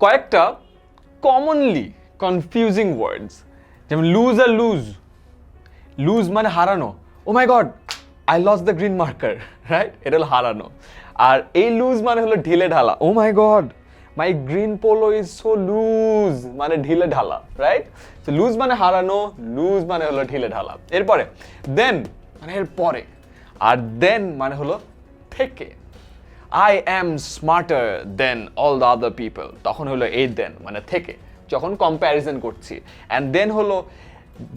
কয়েকটা commonly confusing ওয়ার্ডস, যেমন loose আর loose. Lose মানে হারানো, oh my god I lost the green marker, right? এটা হলো হারানো। আর এই লুজ মানে হলো ঢিলে ঢালা, oh my god my green polo is so loose, মানে ঢিলে ঢালা, রাইট? তো লুজ মানে হারানো, লুজ মানে হলো ঢিলে ঢালা। এরপরে দেন মানে এরপরে, আর দেন মানে হলো থেকে। I am smarter than all the other people, তখন হলো এই দেন মানে থেকে, যখন কম্প্যারিজন করছি। অ্যান্ড দেন হলো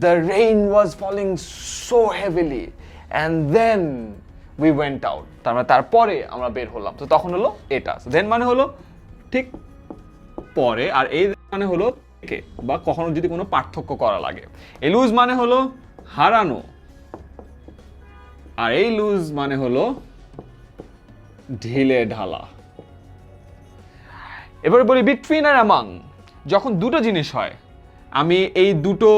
the rain was falling so heavily and then we went out, তার মানে তারপরে আমরা বের হলাম, তো তখন হলো এটা। দেন মানে হলো ঠিক পরে, আর এই মানে হলো থেকে, বা কখনো যদি কোনো পার্থক্য করা লাগে। এই লুজ মানে হলো হারানো, আর এই লুজ মানে হলো ঢিলে ঢালা। এবারে বলি বিটুইন আর অ্যামাং। যখন দুটো জিনিস হয়, আমি এই দুটো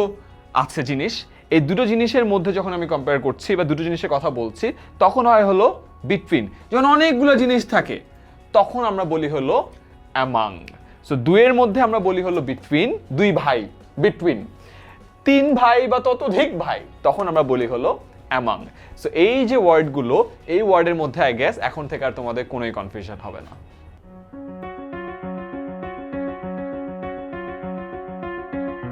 আছে জিনিস, এই দুটো জিনিসের মধ্যে যখন আমি কম্পেয়ার করছি বা দুটো জিনিসের কথা বলছি, তখন হয় হলো বিটুইন। যখন অনেকগুলো জিনিস থাকে তখন আমরা বলি হলো অ্যামাং। সো দুইয়ের মধ্যে আমরা বলি হলো বিটুইন, দুই ভাই বিটুইন। তিন ভাই বা ততোধিক ভাই, তখন আমরা বলি হলো অ্যামাং। সো এই যে ওয়ার্ডগুলো, এই ওয়ার্ডের মধ্যে আই গেস এখন থেকে আর তোমাদের কোনোই কনফিউশন হবে না।